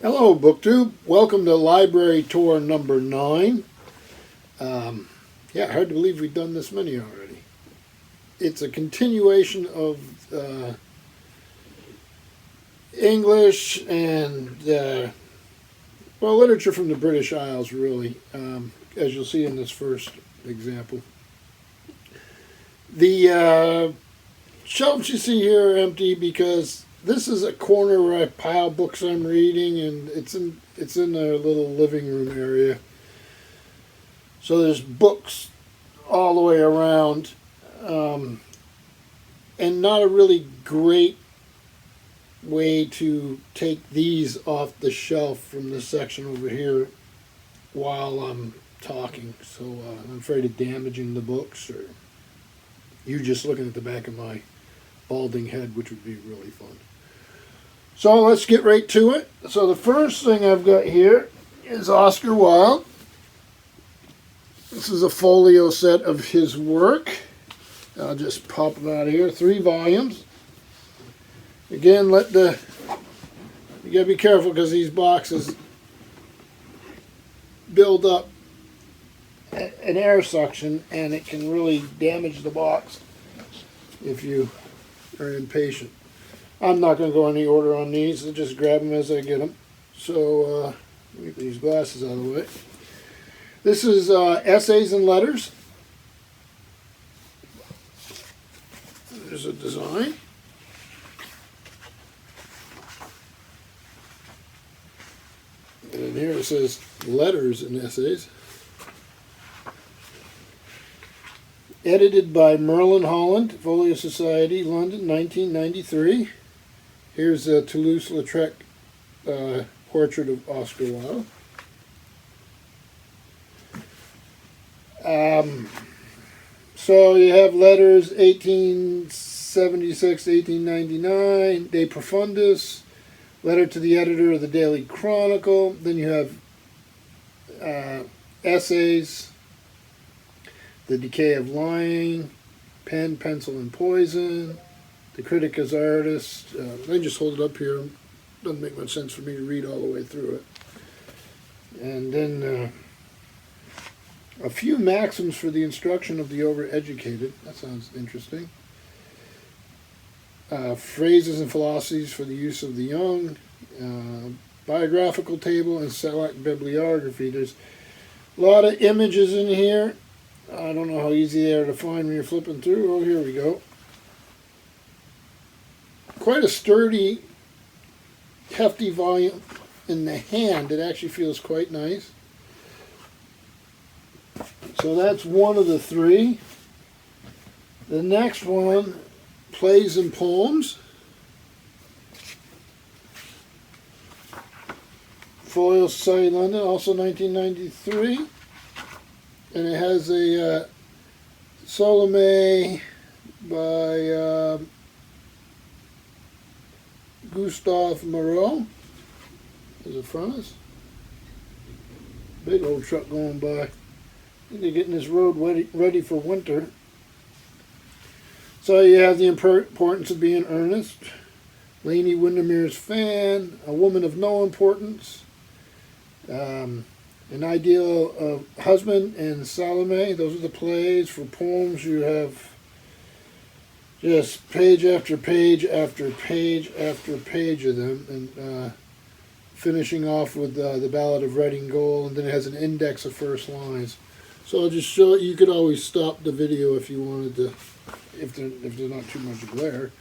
Hello, BookTube. Welcome to Library Tour number 9. Yeah, hard to believe we've done this many already. It's a continuation of English and, literature from the British Isles, really, as you'll see in this first example. The shelves you see here are empty because this is a corner where I pile books I'm reading, and it's in a little living room area. So there's books all the way around, and not a really great way to take these off the shelf from this section over here while I'm talking. So I'm afraid of damaging the books, or you just looking at the back of my balding head, which would be really fun. So let's get right to it. So the first thing I've got here is Oscar Wilde. This is a folio set of his work. I'll just pop them out of here. 3 volumes. Again, you gotta be careful because these boxes build up an air suction, and it can really damage the box if you are impatient. I'm not going to go any order on these. I'll just grab them as I get them. So, get these glasses out of the way. This is Essays and Letters. There's a design. And here it says Letters and Essays. Edited by Merlin Holland, Folio Society, London, 1993. Here's a Toulouse-Lautrec portrait of Oscar Wilde. So you have Letters, 1876, 1899, De Profundis, Letter to the Editor of the Daily Chronicle. Then you have Essays, The Decay of Lying, Pen, Pencil, and Poison, The Critic as Artist. I just hold it up here. It doesn't make much sense for me to read all the way through it. And then a few maxims for the instruction of the overeducated. That sounds interesting. Phrases and philosophies for the use of the young. Biographical table and select bibliography. There's a lot of images in here. I don't know how easy they are to find when you're flipping through. Oh, here we go. Quite a sturdy, hefty volume in the hand. It actually feels quite nice. So that's one of the 3. The next one, Plays and Poems. Folio Society, London, also 1993. And it has a Salome by Gustave Moreau. There's a furnace. Big old truck going by. They're getting this road ready for winter. So you have The Importance of Being Earnest, Lainey Windermere's Fan, A Woman of No Importance, An Ideal of Husband, and Salome. Those are the plays. For poems, you have just page after page after page after page of them, and finishing off with the Ballad of Red and Gold, and then it has an index of first lines. So I'll just show you. Could always stop the video if you wanted to, if there's not too much glare,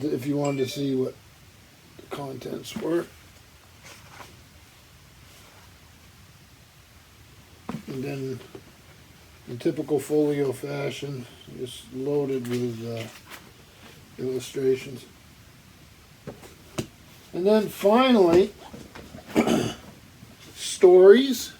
if you wanted to see what the contents were. And then, in typical folio fashion, just loaded with illustrations. And then finally, stories.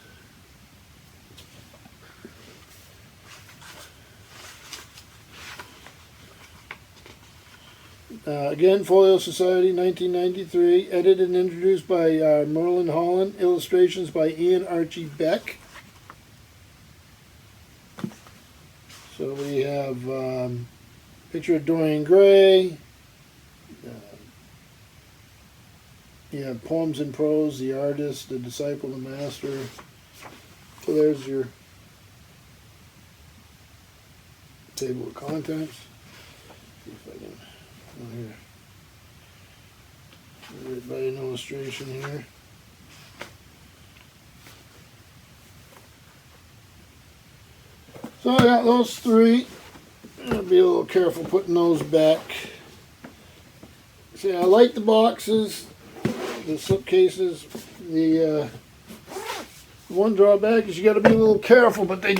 Again, Folio Society, 1993. Edited and introduced by Merlin Holland. Illustrations by Ian Archie Beck. So we have picture of Dorian Gray, Yeah, Poems and Prose, The Artist, The Disciple, The Master. So there's your table of contents. See if I can, oh, here. Right by an illustration here. So I got those three. I'll be a little careful putting those back. See, I like the boxes, the slipcases. The one drawback is you got to be a little careful, but they,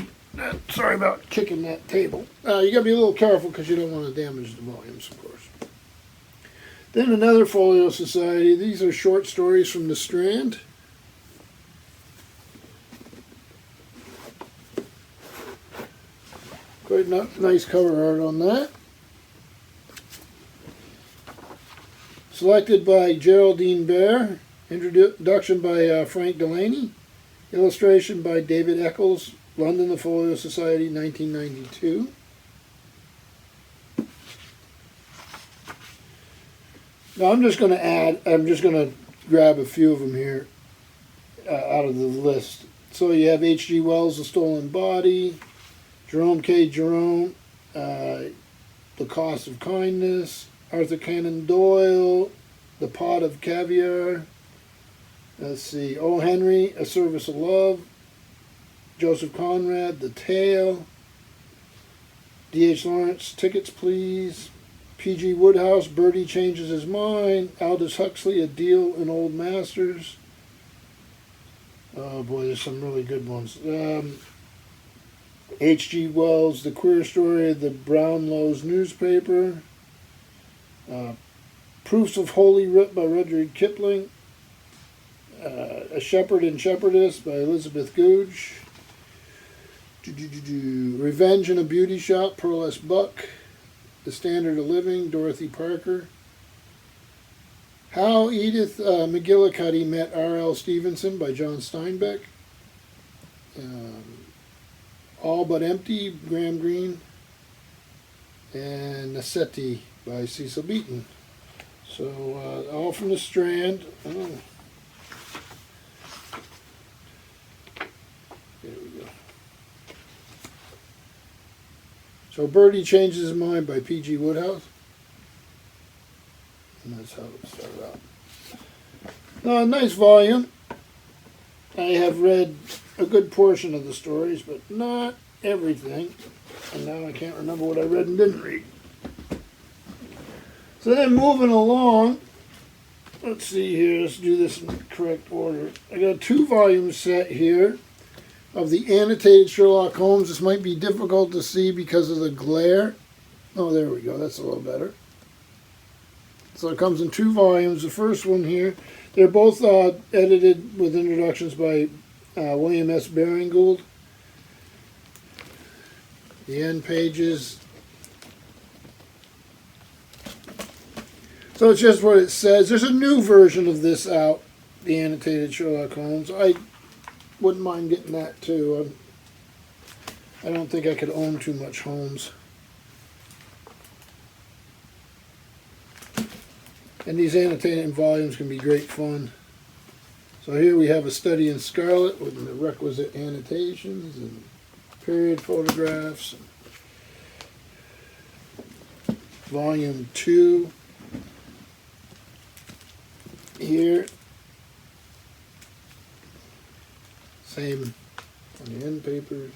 sorry about kicking that table. You got to be a little careful because you don't want to damage the volumes, of course. Then another Folio Society. These are short stories from the Strand. Quite nice cover art on that. Selected by Geraldine Bear. Introduction by Frank Delaney. Illustration by David Eccles. London, the Folio Society, 1992. Now I'm just going to grab a few of them here out of the list. So you have H.G. Wells' The Stolen Body, Jerome K. Jerome, The Cost of Kindness, Arthur Conan Doyle, The Pot of Caviar, let's see, O. Henry, A Service of Love, Joseph Conrad, The Tale, D.H. Lawrence, Tickets Please, P.G. Wodehouse, Birdie Changes His Mind, Aldous Huxley, A Deal in Old Masters. Oh boy, there's some really good ones. H.G. Wells, The Queer Story of the Brownlow's Newspaper. Proofs of Holy Writ by Rudyard Kipling. A Shepherd and Shepherdess by Elizabeth Googe. Revenge in a Beauty Shop, Pearl S. Buck. The Standard of Living, Dorothy Parker. How Edith McGillicuddy Met R.L. Stevenson by John Steinbeck. All But Empty, Graham Greene. And Nassetti by Cecil Beaton. So, all from the Strand. Oh. There we go. So, Birdie Changes His Mind by P.G. Wodehouse. And that's how it started out. Nice volume. I have read a good portion of the stories, but not everything. And now I can't remember what I read and didn't read. So then moving along, let's see here, let's do this in the correct order. I got a 2-volume set here of the annotated Sherlock Holmes. This might be difficult to see because of the glare. Oh, there we go, that's a little better. So it comes in 2 volumes. The first one here, they're both edited with introductions by William S. Baring-Gould. The end pages. So it's just what it says. There's a new version of this out, the annotated Sherlock Holmes. I wouldn't mind getting that too. I don't think I could own too much Holmes. And these annotated volumes can be great fun. So here we have A Study in Scarlet with the requisite annotations and period photographs. Volume 2 here. Same on the end papers.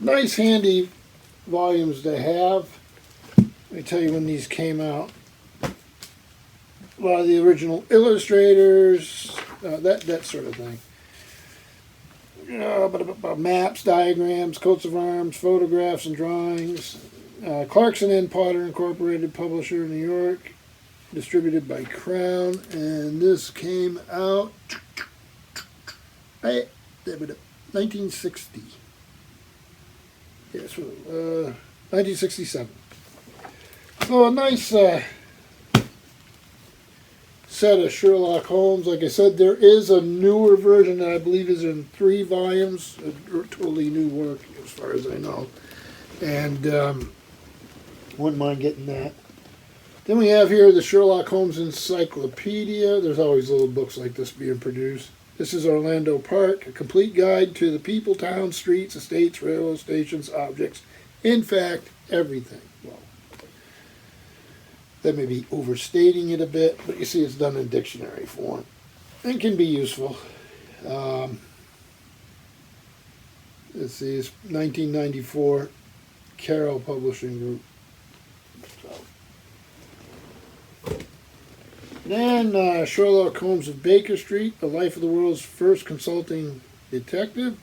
Nice handy volumes to have. Let me tell you when these came out. A lot of the original illustrators, that sort of thing. Maps, diagrams, coats of arms, photographs, and drawings. Clarkson and Potter Incorporated, publisher, New York. Distributed by Crown. And this came out 1960. Yes, 1967. So a nice set of Sherlock Holmes. Like I said, there is a newer version that I believe is in 3 volumes. A totally new work as far as I know. And wouldn't mind getting that. Then we have here the Sherlock Holmes Encyclopedia. There's always little books like this being produced. This is Orlando Park, a complete guide to the people, towns, streets, estates, railroad stations, objects. In fact, everything. Well, that may be overstating it a bit, but you see it's done in dictionary form and can be useful. Let's see, it's 1994, Carroll Publishing Group. Then Sherlock Holmes of Baker Street, The Life of the World's First Consulting Detective.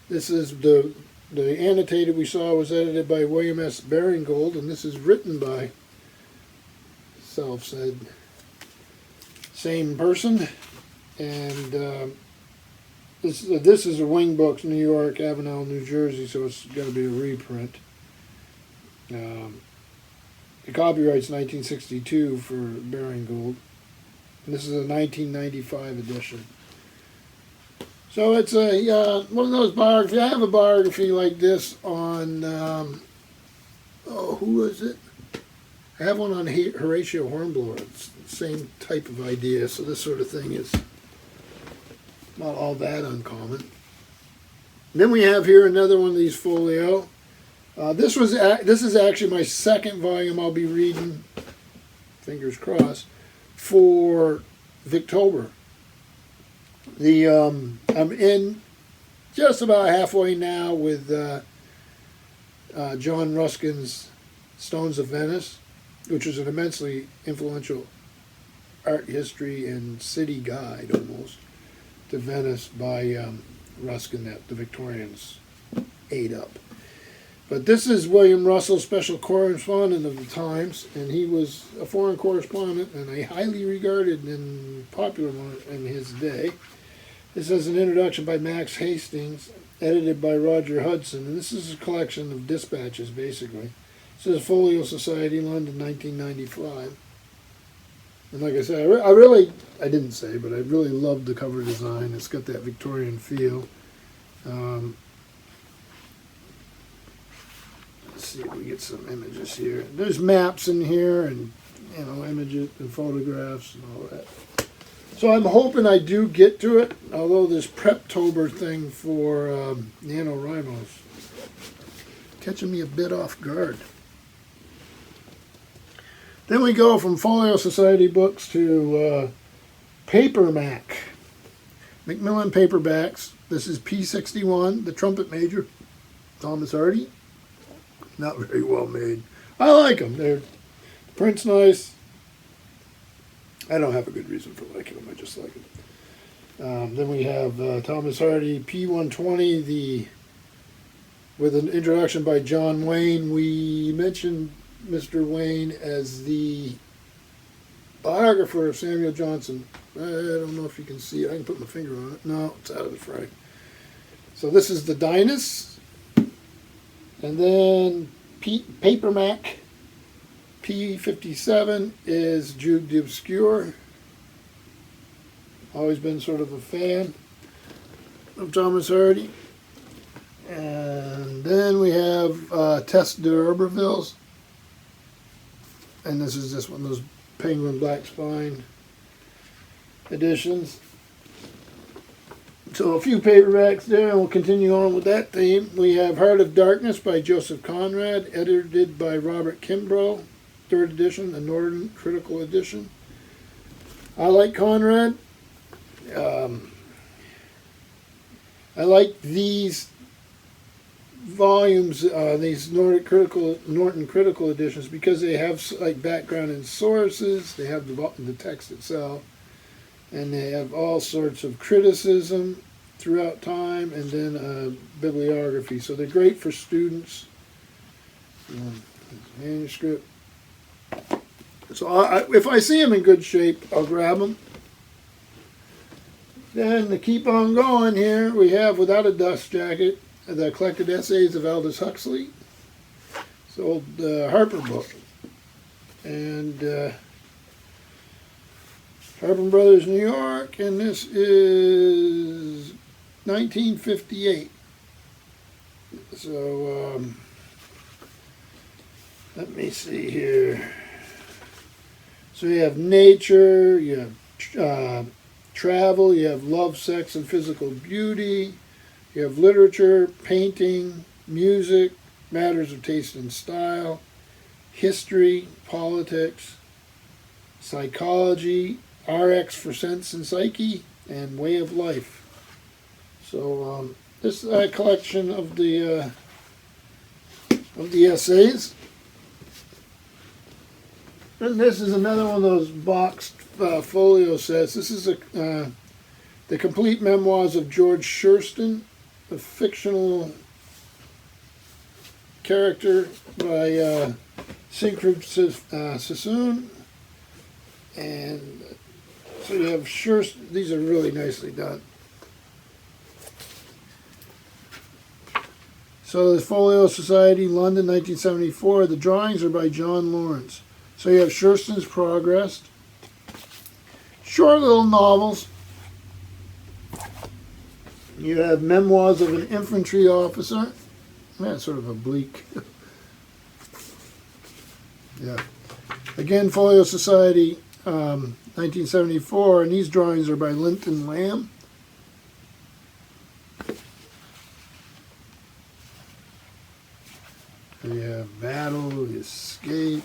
This is the annotated we saw was edited by William S. Baringgold, and this is written by self-said same person. And this is a Wing Books, New York, Avenel, New Jersey, so it's got to be a reprint. The copyright's 1962 for Baringgold. And this is a 1995 edition. So it's a one of those biographies. I have a biography like this on, who was it? I have one on Horatio Hornblower. It's the same type of idea, so this sort of thing is not all that uncommon. And then we have here another one of these folio. This is actually my second volume I'll be reading, fingers crossed, for Victober. I'm in just about halfway now with John Ruskin's Stones of Venice, which is an immensely influential art history and city guide almost to Venice by Ruskin that the Victorians ate up. But this is William Russell, special correspondent of the Times, and he was a foreign correspondent and a highly regarded and popular one in his day. This is an introduction by Max Hastings, edited by Roger Hudson, and this is a collection of dispatches, basically. This is Folio Society, London, 1995. And like I said, I didn't say, but I really loved the cover design. It's got that Victorian feel. Let's see if we get some images here. There's maps in here and, images and photographs and all that. So I'm hoping I do get to it, although this Preptober thing for NaNoWriMo's catching me a bit off guard. Then we go from Folio Society books to Paper Mac. Macmillan paperbacks. This is P61, The Trumpet Major, Thomas Hardy. Not very well made. I like them. The print's nice. I don't have a good reason for liking them. I just like them. Then we have Thomas Hardy, P120, with an introduction by John Wayne. We mentioned Mr. Wayne as the biographer of Samuel Johnson. I don't know if you can see it. I can put my finger on it. No, it's out of the frame. So this is the Dynas. And then Paper Mac P57 is Jude the Obscure. Always been sort of a fan of Thomas Hardy. And then we have Test d'Urbervilles. And this is just one of those Penguin Black Spine editions. So a few paperbacks there, and we'll continue on with that theme. We have Heart of Darkness by Joseph Conrad, edited by Robert Kimbrough, 3rd edition, the Northern Critical Edition. I like Conrad. I like these volumes, these Norton Critical Editions, because they have like background and sources, they have the text itself, and they have all sorts of criticism throughout time, and then bibliography. So they're great for students. Manuscript. So if I see them in good shape, I'll grab them. Then to keep on going here, we have Without a Dust Jacket, the collected essays of Aldous Huxley. It's old Harper book. And Harper Brothers, New York, and this is 1958. So let me see here. So you have nature, you have travel, you have love, sex, and physical beauty, you have literature, painting, music, matters of taste and style, history, politics, psychology, RX for sense and psyche, and way of life. So this is a collection of the essays. And this is another one of those boxed folio sets. This is the complete memoirs of George Shurston, a fictional character by Siegfried Sassoon. And so you have Shurston. These are really nicely done. So the Folio Society, London, 1974. The drawings are by John Lawrence. So you have Shurston's Progress. Short little novels. You have Memoirs of an Infantry Officer. That's sort of a bleak. Yeah. Again, Folio Society, 1974, and these drawings are by Linton Lamb. So you have Battle, Escape.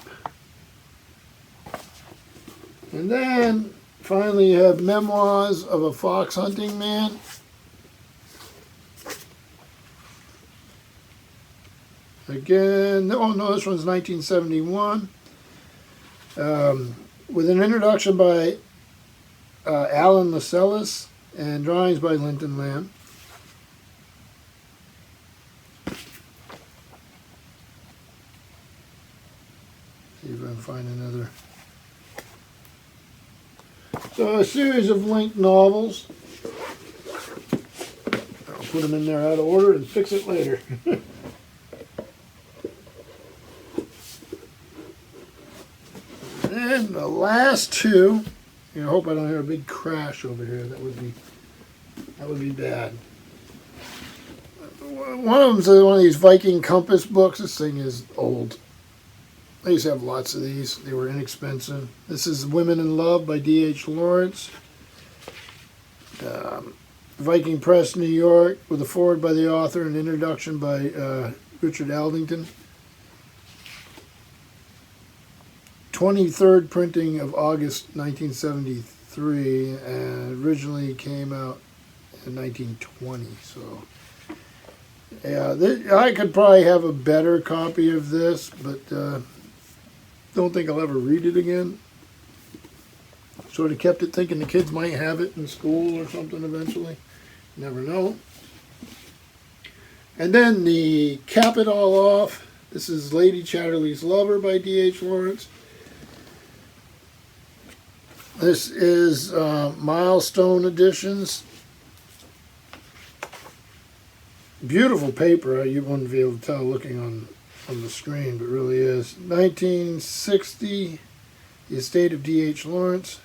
And then, finally, you have Memoirs of a Fox Hunting Man. Again, oh no, this one's 1971. With an introduction by Alan Lascelles and drawings by Linton Lamb. See if I can find another. So a series of linked novels. I'll put them in there out of order and fix it later. And the last two, I hope I don't hear a big crash over here. That would be bad. One of them's one of these Viking Compass books. This thing is old. I used to have lots of these. They were inexpensive. This is Women in Love by D.H. Lawrence. Viking Press, New York, with a foreword by the author and introduction by Richard Aldington. 23rd printing of August 1973, and originally came out in 1920. So, yeah, I could probably have a better copy of this, but don't think I'll ever read it again. Sort of kept it thinking the kids might have it in school or something eventually. Never know. And then the cap it all off. This is Lady Chatterley's Lover by D.H. Lawrence. This is Milestone Editions. Beautiful paper. You wouldn't be able to tell looking on the screen, but it really is. 1960, The Estate of D.H. Lawrence.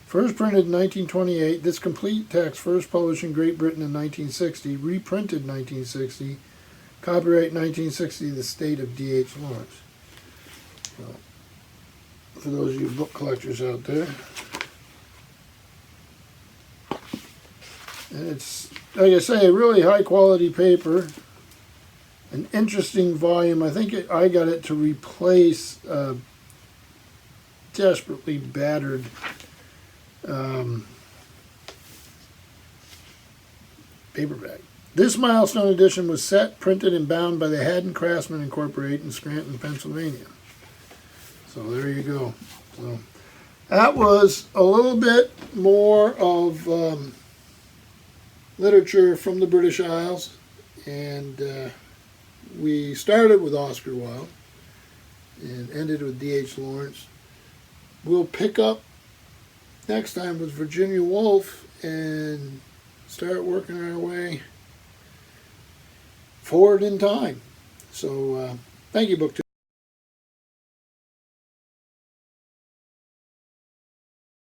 First printed in 1928. This complete text first published in Great Britain in 1960. Reprinted in 1960. Copyright 1960, The Estate of D.H. Lawrence. So, for those of you book collectors out there. And it's, like I say, really high quality paper. An interesting volume. I think I got it to replace a desperately battered paperback. This Milestone edition was set, printed, and bound by the Haddon Craftsman Incorporated in Scranton, Pennsylvania. So there you go. So that was a little bit more of literature from the British Isles, and we started with Oscar Wilde and ended with D.H. Lawrence. We'll pick up next time with Virginia Woolf and start working our way forward in time. So thank you, BookTube.